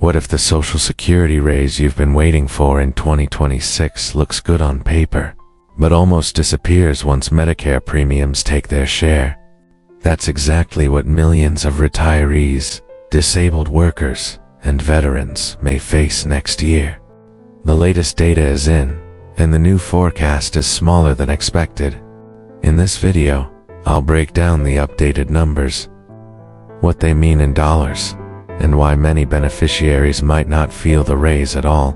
What if the Social Security raise you've been waiting for in 2026 looks good on paper, but almost disappears once Medicare premiums take their share? That's exactly what millions of retirees, disabled workers, and veterans may face next year. The latest data is in, and the new forecast is smaller than expected. In this video, I'll break down the updated numbers, what they mean in dollars, and why many beneficiaries might not feel the raise at all.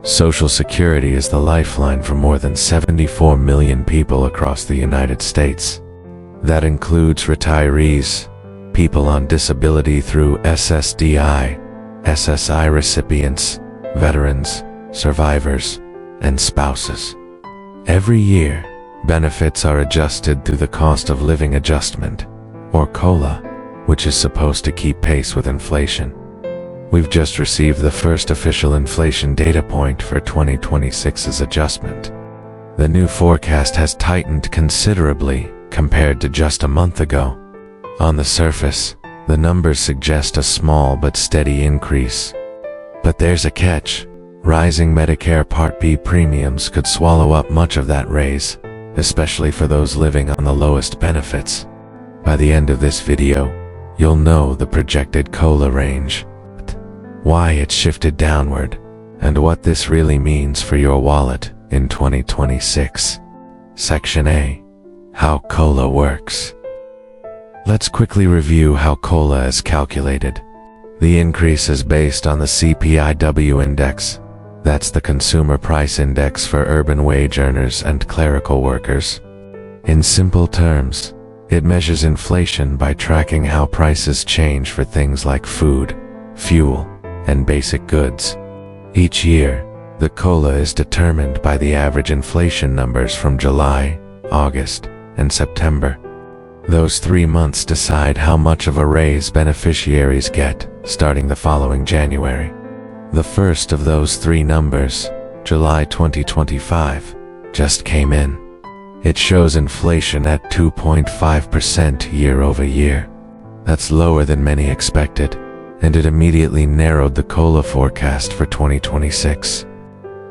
Social Security is the lifeline for more than 74 million people across the United States. That includes retirees, people on disability through SSDI, SSI recipients, veterans, survivors, and spouses. Every year, benefits are adjusted through the cost of living adjustment, or COLA, which is supposed to keep pace with inflation. We've just received the first official inflation data point for 2026's adjustment. The new forecast has tightened considerably compared to just a month ago. On the surface, the numbers suggest a small but steady increase. But there's a catch. Rising Medicare Part B premiums could swallow up much of that raise, especially for those living on the lowest benefits. By the end of this video, you'll know the projected COLA range, why it shifted downward, and what this really means for your wallet in 2026. Section A. How COLA works. Let's quickly review how COLA is calculated. The increase is based on the CPIW index. That's the Consumer Price Index for urban wage earners and clerical workers. In simple terms, it measures inflation by tracking how prices change for things like food, fuel, and basic goods. Each year, the COLA is determined by the average inflation numbers from July, August, and September. Those 3 months decide how much of a raise beneficiaries get starting the following January. The first of those 3 numbers, July 2025, just came in. It shows inflation at 2.5% year over year. That's lower than many expected, and it immediately narrowed the COLA forecast for 2026.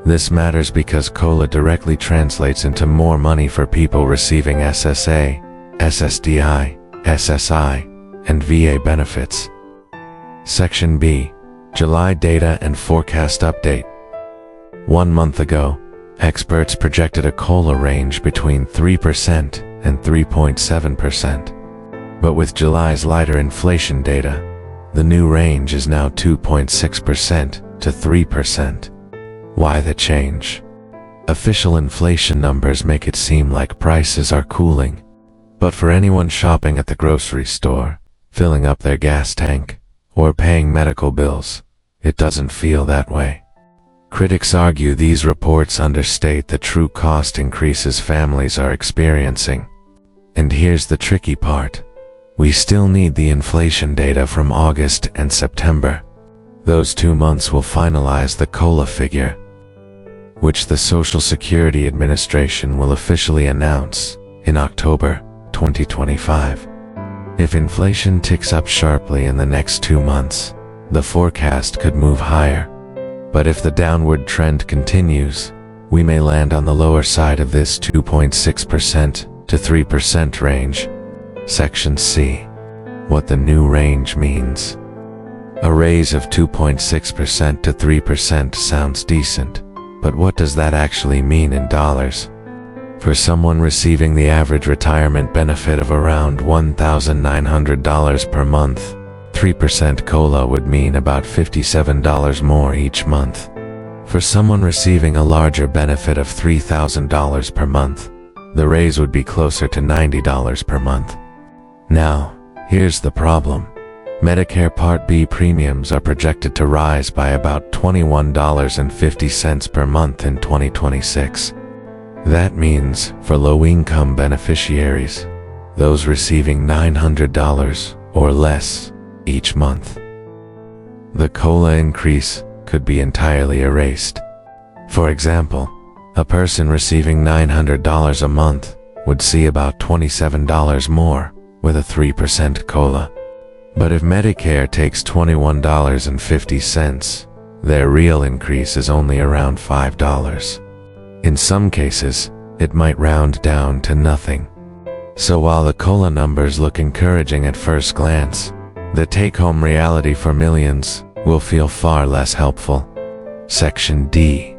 This matters because COLA directly translates into more money for people receiving SSA, SSDI, SSI, and VA benefits. Section B. July data and forecast update. 1 month ago, experts projected a COLA range between 3% and 3.7%. But with July's lighter inflation data, the new range is now 2.6% to 3%. Why the change? Official inflation numbers make it seem like prices are cooling. But for anyone shopping at the grocery store, filling up their gas tank, or paying medical bills, it doesn't feel that way. Critics argue these reports understate the true cost increases families are experiencing. And here's the tricky part. We still need the inflation data from August and September. Those 2 months will finalize the COLA figure, which the Social Security Administration will officially announce in October 2025. If inflation ticks up sharply in the next 2 months, the forecast could move higher. But if the downward trend continues, we may land on the lower side of this 2.6% to 3% range. Section C. What the new range means. A raise of 2.6% to 3% sounds decent, but what does that actually mean in dollars? For someone receiving the average retirement benefit of around $1,900 per month, 3% COLA would mean about $57 more each month. For someone receiving a larger benefit of $3,000 per month, the raise would be closer to $90 per month. Now, here's the problem. Medicare Part B premiums are projected to rise by about $21.50 per month in 2026. That means, for low-income beneficiaries, those receiving $900 or less each month, the COLA increase could be entirely erased. For example, a person receiving $900 a month would see about $27 more with a 3% COLA. But if Medicare takes $21.50, their real increase is only around $5. In some cases, it might round down to nothing. So while the COLA numbers look encouraging at first glance, the take-home reality for millions will feel far less helpful. Section D.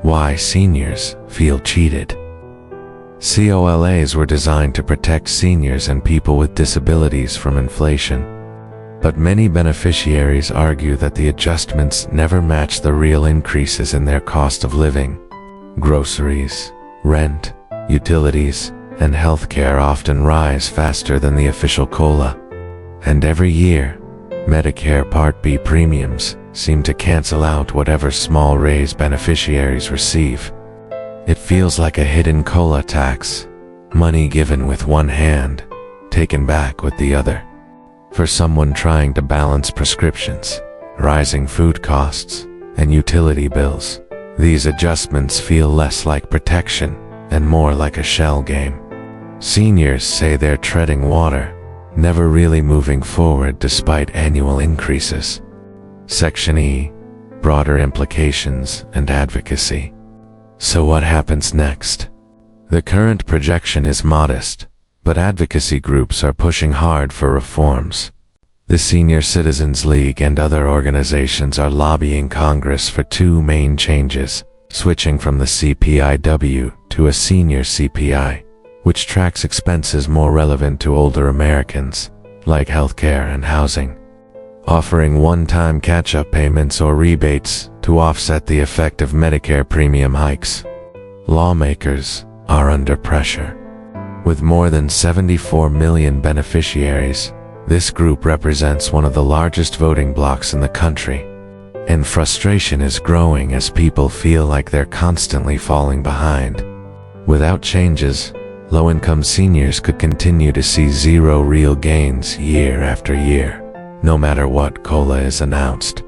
Why seniors feel cheated. COLAs were designed to protect seniors and people with disabilities from inflation. But many beneficiaries argue that the adjustments never match the real increases in their cost of living. Groceries, rent, utilities, and healthcare often rise faster than the official COLA. And every year, Medicare Part B premiums seem to cancel out whatever small raise beneficiaries receive. It feels like a hidden COLA tax, money given with one hand, taken back with the other. For someone trying to balance prescriptions, rising food costs, and utility bills, these adjustments feel less like protection and more like a shell game. Seniors say they're treading water, never really moving forward despite annual increases. Section E. Broader implications and advocacy. So what happens next? The current projection is modest, but advocacy groups are pushing hard for reforms. The Senior Citizens League and other organizations are lobbying Congress for two main changes, switching from the CPIW to a senior CPI, which tracks expenses more relevant to older Americans, like healthcare and housing, offering one-time catch-up payments or rebates to offset the effect of Medicare premium hikes. Lawmakers are under pressure. With more than 74 million beneficiaries, this group represents one of the largest voting blocs in the country, and frustration is growing as people feel like they're constantly falling behind. Without changes, low-income seniors could continue to see zero real gains year after year, no matter what COLA is announced.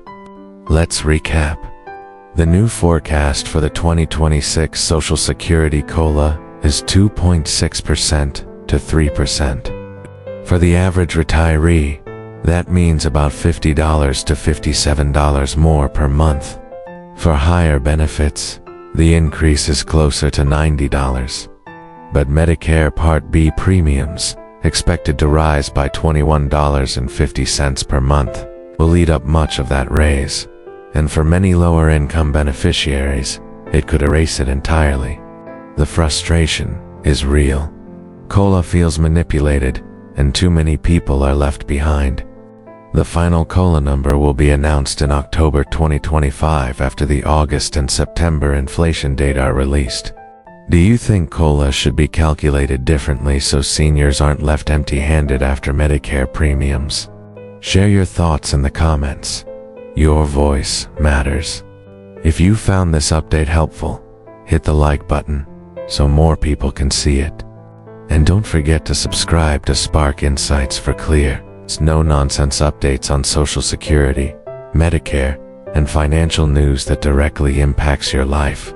Let's recap. The new forecast for the 2026 Social Security COLA is 2.6% to 3%. For the average retiree, that means about $50 to $57 more per month. For higher benefits, the increase is closer to $90. But Medicare Part B premiums, expected to rise by $21.50 per month, will eat up much of that raise. And for many lower-income beneficiaries, it could erase it entirely. The frustration is real. COLA feels manipulated, and too many people are left behind. The final COLA number will be announced in October 2025 after the August and September inflation data are released. Do you think COLA should be calculated differently so seniors aren't left empty-handed after Medicare premiums? Share your thoughts in the comments. Your voice matters. If you found this update helpful, hit the like button so more people can see it. And don't forget to subscribe to Spark Insights for clear, no-nonsense updates on Social Security, Medicare, and financial news that directly impacts your life.